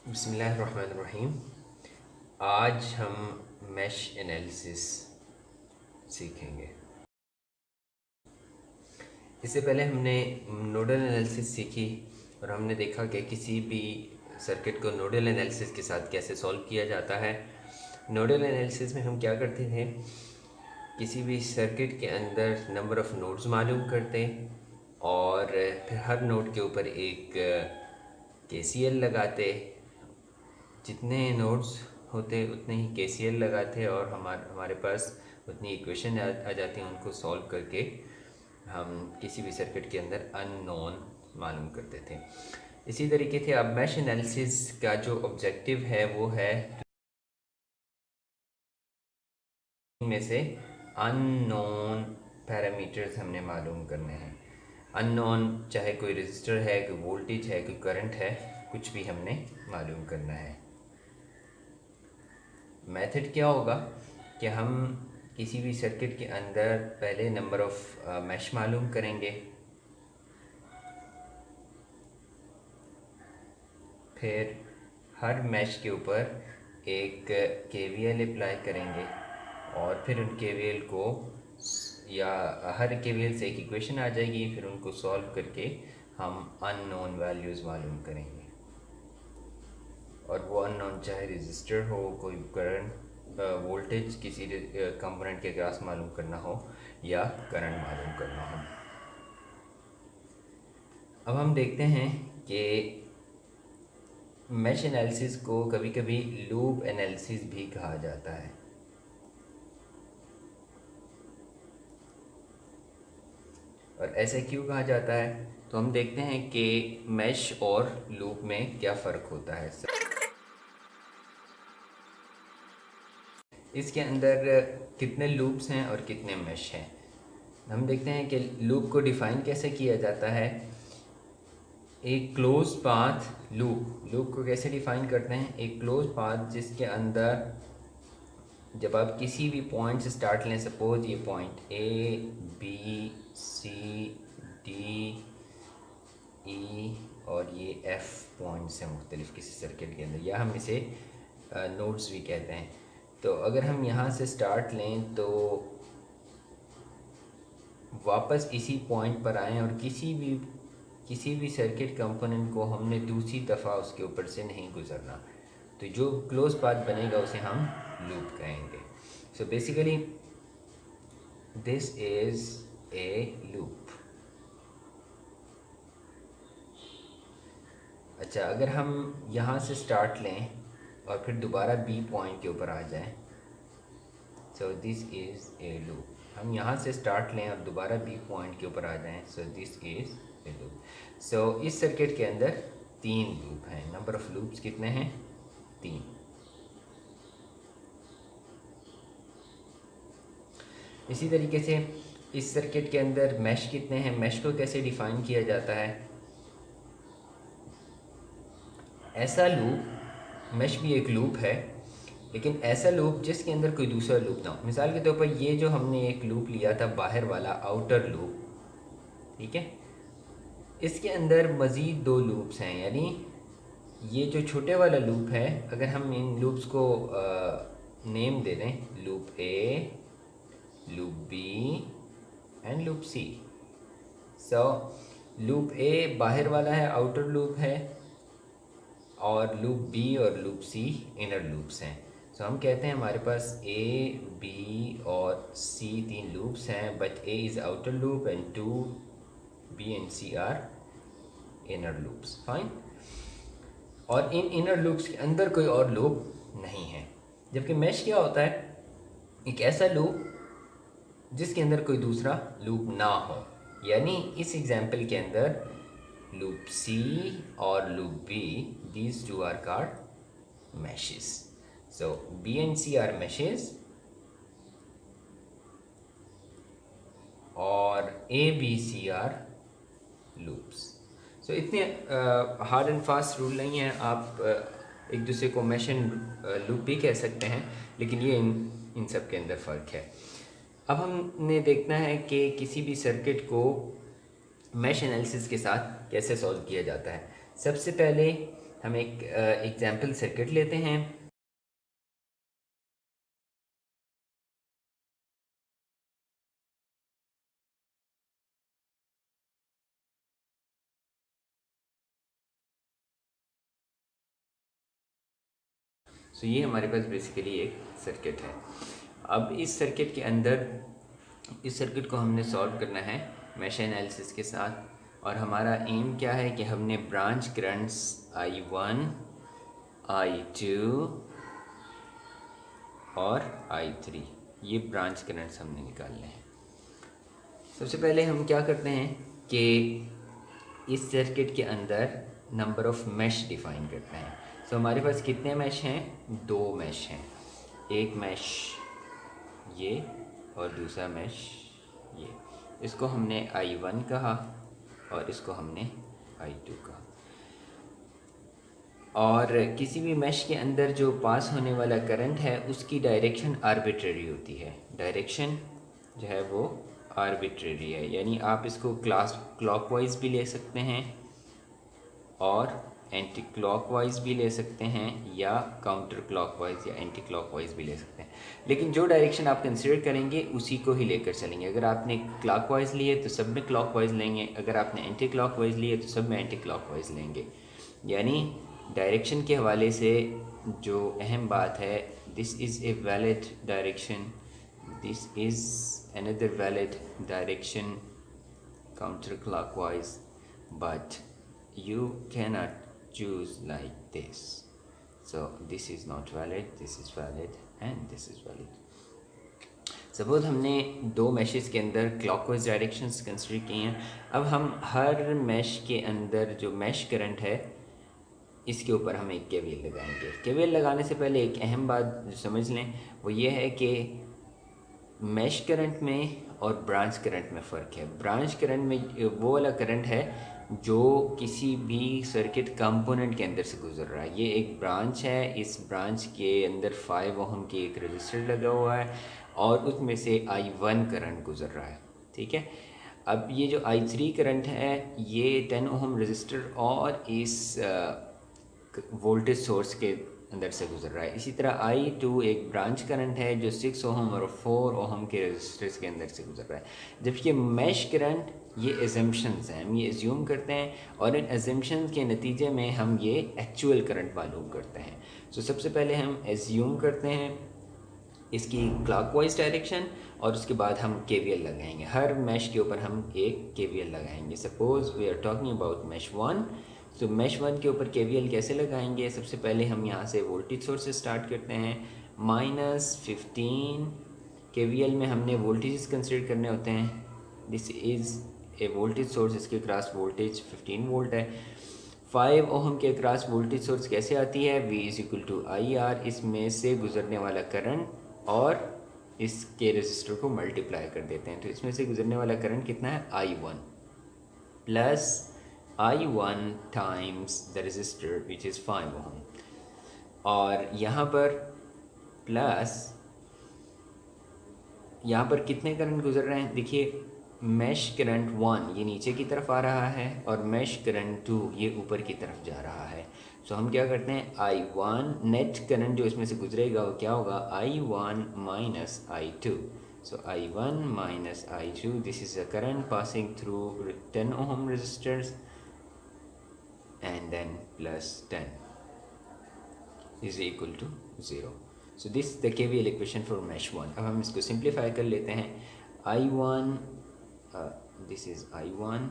बिस्मिल्लाहिर्रहमानिर्रहीम। आज हम मैश एनालिसिस सीखेंगे। इससे पहले हमने नोडल एनालिसिस सीखी और हमने देखा कि किसी भी सर्किट को नोडल एनालिसिस के साथ कैसे सॉल्व किया जाता है। नोडल एनालिसिस में हम क्या करते थे, किसी भी सर्किट के अंदर नंबर ऑफ़ नोड्स मालूम करते और फिर हर नोड के ऊपर एक केसीएल लगाते। जितने नोड्स होते उतने ही केसीएल लगाते और हमारे पास उतनी इक्वेशन आ जाती हैं। उनको सॉल्व करके हम किसी भी सर्किट के अंदर अननोन मालूम करते थे। इसी तरीके से अब मैश एनालिसिस का जो ऑब्जेक्टिव है वो है में से अननोन पैरामीटर्स हमने मालूम करने हैं। अननोन चाहे कोई रजिस्टर है, कोई वोल्टेज है, कोई करंट है, कुछ भी हमने मालूम करना है। मेथड क्या होगा कि हम किसी भी सर्किट के अंदर पहले नंबर ऑफ़ मैश मालूम करेंगे, फिर हर मैश के ऊपर एक केवीएल अप्लाई करेंगे और फिर उन केवीएल को या हर केवीएल से एक इक्वेशन आ जाएगी, फिर उनको सॉल्व करके हम अननोन वैल्यूज़ मालूम करेंगे। और वो अननोन चाहे रजिस्टर हो, कोई करंट वोल्टेज किसी कंपोनेंट के क्रॉस मालूम करना हो या करंट मालूम करना हो। अब हम देखते हैं कि मैश एनालिसिस को कभी कभी लूप एनालिसिस भी कहा जाता है। और ऐसे क्यों कहा जाता है, तो हम देखते हैं कि मैश और लूप में क्या फ़र्क होता है। इसके अंदर कितने लूप्स हैं और कितने मैश हैं। हम देखते हैं कि लूप को डिफ़ाइन कैसे किया जाता है। एक क्लोज पाथ लूप को कैसे डिफ़ाइन करते हैं, एक क्लोज पाथ जिसके अंदर जब आप किसी भी पॉइंट से स्टार्ट लें, सपोज ये point A B C D E और ये एफ पॉइंट्स हैं मुख्तलिफ किसी सर्किट के अंदर, या हम इसे नोड्स भी कहते हैं। तो अगर हम यहाँ से स्टार्ट लें तो वापस इसी पॉइंट पर आएँ और किसी भी सर्किट कंपोनेंट को हमने दूसरी दफ़ा उसके ऊपर से नहीं गुजरना, तो जो क्लोज पाथ बनेगा उसे हम लूप कहेंगे। So basically this is a loop. अच्छा, अगर हम यहाँ से स्टार्ट लें और फिर दोबारा बी पॉइंट के ऊपर आ जाएं, so this is a loop. हम यहाँ से स्टार्ट लें और दोबारा बी पॉइंट के ऊपर आ जाएं, so this is a loop. So इस सर्किट के अंदर 3 लूप हैं। नंबर ऑफ़ लूप्स कितने हैं? 3। इसी तरीके से इस सर्किट के अंदर मैश कितने हैं, मैश को कैसे डिफ़ाइन किया जाता है। ऐसा लूप, मैश भी एक लूप है, लेकिन ऐसा लूप जिसके अंदर कोई दूसरा लूप ना हो। मिसाल के तौर पर ये जो हमने एक लूप लिया था बाहर वाला आउटर लूप, ठीक है, इसके अंदर मज़ीद 2 लूप्स हैं। यानी ये जो छोटे वाला लूप है, अगर हम इन लूप्स को नेम दे दें, loop A, loop B and loop C. So loop A बाहर वाला है, आउटर लूप है, और लूप बी और लूप सी इनर लूप्स हैं। सो हम कहते हैं हमारे पास ए बी और सी 3 लूप्स हैं, but A is outer loop and 2 B and C are inner loops. Fine. और इन इनर लूप्स के अंदर कोई और लूप नहीं है। जबकि मैश क्या होता है, एक ऐसा लूप जिसके अंदर कोई दूसरा लूप ना हो। यानी इस एग्जाम्पल के अंदर लूप सी और loop B, these two are called meshes. So B and C are meshes और A B C are loops. So इतने हार्ड एंड फास्ट रूल नहीं है। आप एक दूसरे को मैश एंड लूप भी कह सकते हैं, लेकिन ये इन सब के अंदर फ़र्क है। अब हमने देखना है कि किसी भी सर्किट को मैश एनालिसिस के साथ कैसे सॉल्व किया जाता है। सबसे पहले हम एक एग्जाम्पल सर्किट लेते हैं। सो ये हमारे पास बेसिकली एक सर्किट है। अब इस सर्किट के अंदर इस सर्किट को हमने सॉल्व करना है मैश एनालिसिस के साथ, और हमारा एम क्या है कि हमने ब्रांच करंट्स I1, I2 और I3 ये ब्रांच करंट्स हमने निकालने हैं। सबसे पहले हम क्या करते हैं कि इस सर्किट के अंदर नंबर ऑफ़ मैश डिफ़ाइन करते हैं। सो हमारे पास कितने मैश हैं? 2 मैश हैं। एक मैश ये और दूसरा मैश ये। इसको हमने I1 कहा और इसको हमने I2 कहा। और किसी भी मैश के अंदर जो पास होने वाला करंट है उसकी डायरेक्शन आर्बिट्रेरी होती है। डायरेक्शन जो है वो आर्बिट्रेरी है, यानी आप इसको क्लॉकवाइज भी ले सकते हैं और एंटी क्लॉकवाइज भी ले सकते हैं, या काउंटर क्लॉकवाइज या एंटी क्लॉकवाइज भी ले सकते हैं। लेकिन जो डायरेक्शन आप कंसिडर करेंगे उसी को ही लेकर चलेंगे। अगर आपने क्लॉकवाइज लिए तो सब में क्लॉकवाइज लेंगे, अगर आपने एंटी क्लॉकवाइज लिए तो सब में एंटी क्लॉकवाइज लेंगे। यानी डायरेक्शन के हवाले से जो अहम बात है, this is a valid direction, this is another valid direction counter clockwise, but you cannot choose like this. So this is not valid, this is valid and this is valid. Suppose हमने 2 meshes के अंदर clockwise directions consider किए हैं। अब हम हर mash के अंदर जो मैश करंट है इसके ऊपर हम एक केवीएल लगाएंगे। केवीएल लगाने से पहले एक अहम बात जो समझ लें वो ये है कि मैश करंट में और ब्रांच करंट में फ़र्क है। ब्रांच करंट में वो वाला करंट है जो किसी भी सर्किट कंपोनेंट के अंदर से गुजर रहा है। ये एक ब्रांच है, इस ब्रांच के अंदर 5 ओहम की एक रजिस्टर लगा हुआ है और उसमें से I1 करंट गुजर रहा है, ठीक है। अब ये जो I3 करंट है ये 10 ओहम रजिस्टर और इस वोल्टेज सोर्स के अंदर से गुजर रहा है। इसी तरह I2 एक ब्रांच करंट है जो 6 ओहम और 4 ओहम के रजिस्टर्स के अंदर से गुजर रहा है। जबकि मैश करंट ये एजम्पशंस हैं, हम ये एज्यूम करते हैं और इन एजम्पशंस के नतीजे में हम ये एक्चुअल करंट मालूम करते हैं। तो सबसे पहले हम एज्यूम करते हैं इसकी क्लॉकवाइज डायरेक्शन और उसके बाद हम केवीएल लगाएंगे। हर मैश के ऊपर हम एक केवीएल लगाएंगे। Suppose we are talking about mesh 1। तो मैश 1 के ऊपर केवीएल कैसे लगाएंगे? सबसे पहले हम यहाँ से वोल्टेज सोर्स से स्टार्ट करते हैं। -15 केवीएल में हमने वोल्टेज कंसिडर करने होते हैं। This is A voltage source, इसके क्रॉस वोल्टेज 15 वोल्ट है। 5 ओहम के क्रॉस वोल्टेज सोर्स कैसे आती है? V = IR, इसमें से गुजरने वाला करंट और इसके रेजिस्टर को मल्टीप्लाई कर देते हैं। तो इसमें से गुजरने वाला करंट कितना है? I1 plus I1 times the resistor which is 5 ohm, और यहाँ पर प्लस यहाँ पर कितने करंट गुजर रहे हैं? देखिए, मैश करंट 1 ये नीचे की तरफ आ रहा है और मैश करंट 2 ये ऊपर की तरफ जा रहा है। सो हम क्या करते हैं, I1 नेट करंट जो इसमें से गुजरेगा वो क्या होगा? I1 minus I2। So I1 minus I2, this is a current passing through 10 ohm resistors and then plus 10 is equal to 0। So this the KVL equation for mesh 1। अब हम इसको सिंप्लीफाई कर लेते हैं। I1 this is I1,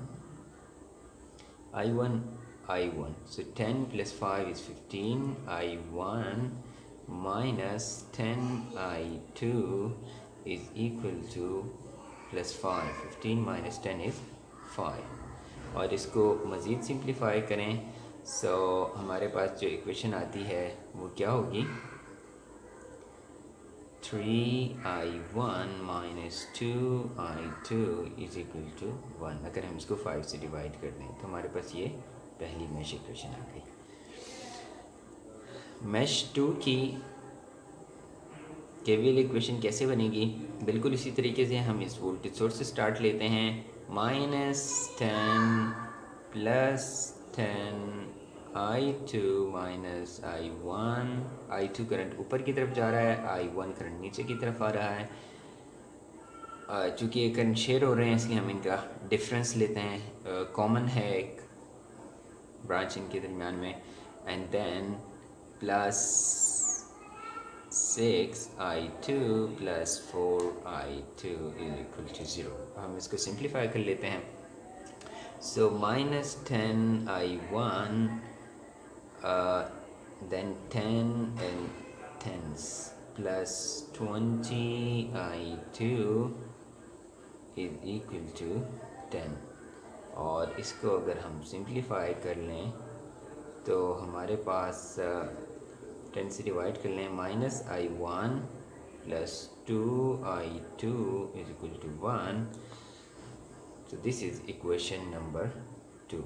so 10 plus 5 is 15, I1 minus 10 I2 is equal to plus 5, 15 minus 10 is 5। और इसको मज़ीद simplify करें सो हमारे पास जो इक्वेशन आती है वो क्या होगी? 3I1 minus 2I2 is equal to 1। अगर हम इसको 5 से डिवाइड कर दें तो हमारे पास ये पहली मैश इक्वेशन आ गई। मैश 2 की KVL इक्वेशन कैसे बनेगी? बिल्कुल इसी तरीके से हम इस वोल्टेज सोर्स से स्टार्ट लेते हैं। -10 + 10 I2 minus I1, I2 current ऊपर की तरफ जा रहा है, I1 करंट नीचे की तरफ आ रहा है। चूँकि ये करंट शेयर हो रहे हैं इसलिए हम इनका डिफरेंस लेते हैं, कॉमन है एक ब्रांच इनके दरमियान में, and then plus 6I2 plus 4I2 is equal to 0। हम इसको सिंप्लीफाई कर लेते हैं। So minus 10I1, then 10 and 10s plus 20I2 is equal to 10। और इसको अगर हम सिंप्लीफाई कर लें तो हमारे पास 10 से डिवाइड कर लें, -I1 plus 2I2 is equal to 1। तो दिस इज़ इक्वेशन नंबर 2।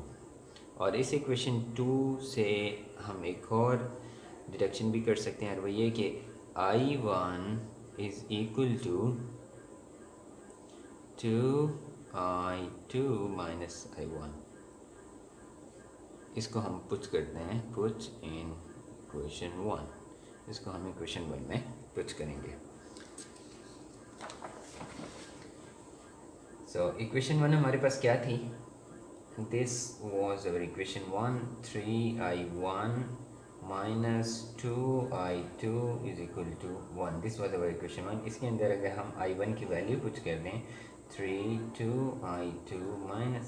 और इस इक्वेशन 2 से हम एक और डिडक्शन भी कर सकते हैं, और वो ये कि I1 is equal to 2I2 minus I1। इसको हम पुट करते हैं, पुट इन इक्वेशन 1। इसको हम इक्वेशन 1 में पुट करेंगे। सो इक्वेशन 1 हमारे पास क्या थी? This was our equation 1, 3I1 minus 2I2 is equal to 1। This was our equation 1। इसके अंदर अगर हम I1 की वैल्यू पुट कर दें, 2I2 minus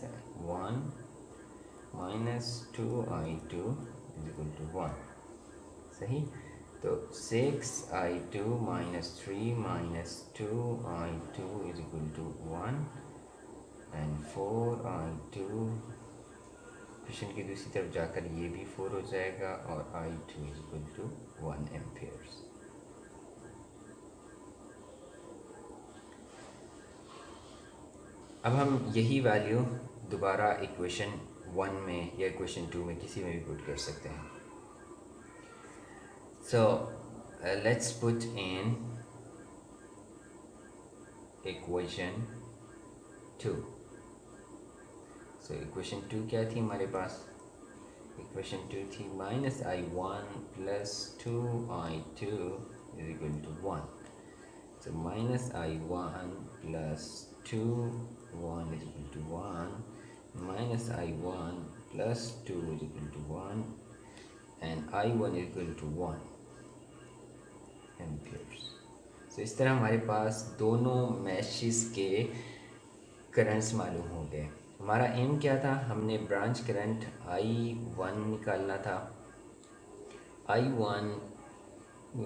1 minus 2I2 is equal to 1। सही। तो 6I2 minus 3 minus 2I2 is equal to 1 and 4I2, question की दूसरी तरफ जाकर ये भी 4 हो जाएगा, और I2 is equal to 1 amperes. अब हम यही वैल्यू दोबारा इक्वेशन 1 में या इक्वेशन 2 में किसी में भी पुट कर सकते हैं। So let's put in equation 2। So equation 2 क्या थी हमारे पास? इक्वेशन 2 थी -I1 plus 2I2 is equal to 1। So -I1 plus 2 1 is equal to 1, minus I1 plus 2 is equal to 1, and I1 is equal to 1 amperes. तो इस तरह हमारे पास दोनों मैशेस के करंट्स मालूम हो गए। हमारा एम क्या था? हमने ब्रांच करंट I1 निकालना था। I1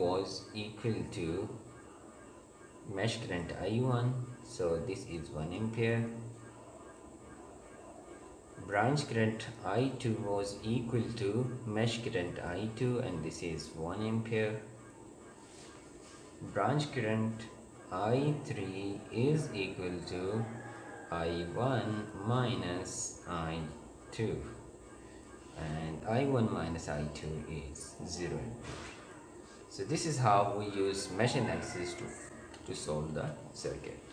was equal to mesh current I1, so this is 1 ampere. Branch current I2 was equal to mesh current I2, and this is 1 ampere. Branch current I3 is equal to I1 minus I2, and I1 minus I2 is 0 ampere. So this is how we use mesh analysis to solve the circuit.